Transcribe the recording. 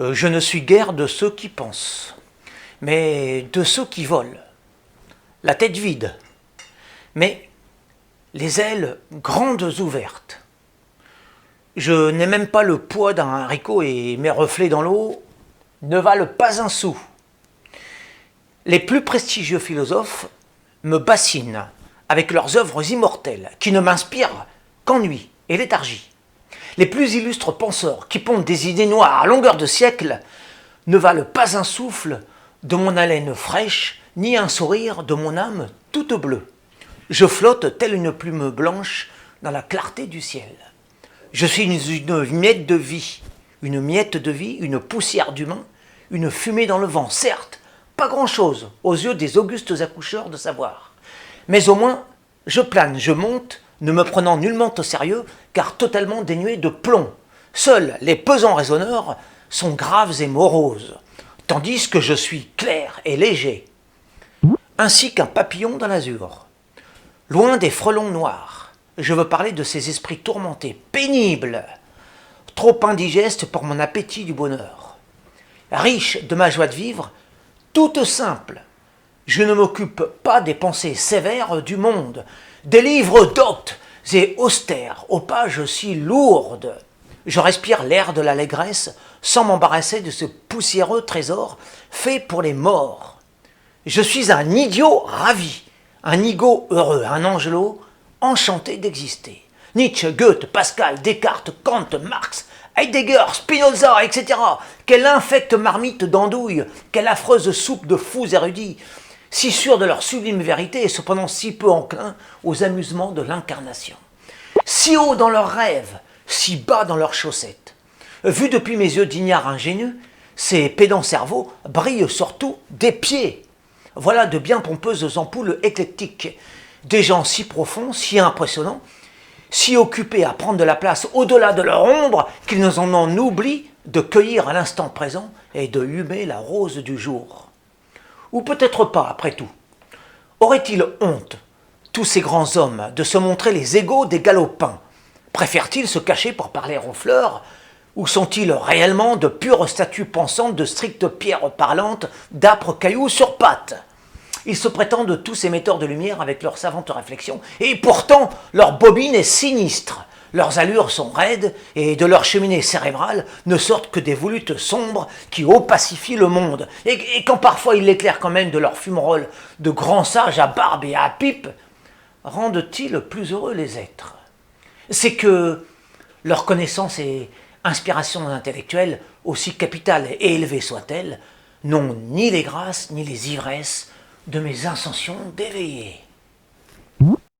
Je ne suis guère de ceux qui pensent, mais de ceux qui volent, la tête vide, mais les ailes grandes ouvertes. Je n'ai même pas le poids d'un haricot et mes reflets dans l'eau ne valent pas un sou. Les plus prestigieux philosophes me bassinent avec leurs œuvres immortelles qui ne m'inspirent qu'ennui et léthargie. Les plus illustres penseurs qui pondent des idées noires à longueur de siècle ne valent pas un souffle de mon haleine fraîche, ni un sourire de mon âme toute bleue. Je flotte telle une plume blanche dans la clarté du ciel. Je suis une miette de vie, une poussière d'humain, une fumée dans le vent, certes, pas grand-chose aux yeux des augustes accoucheurs de savoir. Mais au moins, je plane, je monte, ne me prenant nullement au sérieux, car totalement dénué de plomb. Seuls les pesants raisonneurs sont graves et moroses, tandis que je suis clair et léger, ainsi qu'un papillon dans l'azur. Loin des frelons noirs, je veux parler de ces esprits tourmentés, pénibles, trop indigestes pour mon appétit du bonheur. Riche de ma joie de vivre, toute simple, je ne m'occupe pas des pensées sévères du monde, des livres doctes et austères, aux pages si lourdes. Je respire l'air de l'allégresse sans m'embarrasser de ce poussiéreux trésor fait pour les morts. Je suis un idiot ravi, un ego heureux, un angelot enchanté d'exister. Nietzsche, Goethe, Pascal, Descartes, Kant, Marx, Heidegger, Spinoza, etc. Quelle infecte marmite d'andouille, quelle affreuse soupe de fous érudits, si sûrs de leur sublime vérité et cependant si peu enclins aux amusements de l'incarnation. Si haut dans leurs rêves, si bas dans leurs chaussettes. Vus depuis mes yeux d'ignare ingénu, ces pédants cerveaux brillent surtout des pieds. Voilà de bien pompeuses ampoules éclectiques, des gens si profonds, si impressionnants, si occupés à prendre de la place au-delà de leur ombre qu'ils nous en oublient de cueillir à l'instant présent et de humer la rose du jour. Ou peut-être pas, après tout. Auraient-ils honte, tous ces grands hommes, de se montrer les égaux des galopins? Préfèrent-ils se cacher pour parler aux fleurs? Ou sont-ils réellement de pures statues pensantes, de strictes pierres parlantes, d'âpres cailloux sur pattes? Ils se prétendent tous émetteurs de lumière avec leurs savantes réflexions, et pourtant leur bobine est sinistre. Leurs allures sont raides, et de leur cheminée cérébrale ne sortent que des volutes sombres qui opacifient le monde. Et quand parfois ils l'éclairent quand même de leurs fumerolles de grands sages à barbe et à pipe, rendent-ils plus heureux les êtres? C'est que leur connaissance et inspiration intellectuelle, aussi capitale et élevée soit-elle, n'ont ni les grâces ni les ivresses de mes intentions d'éveiller.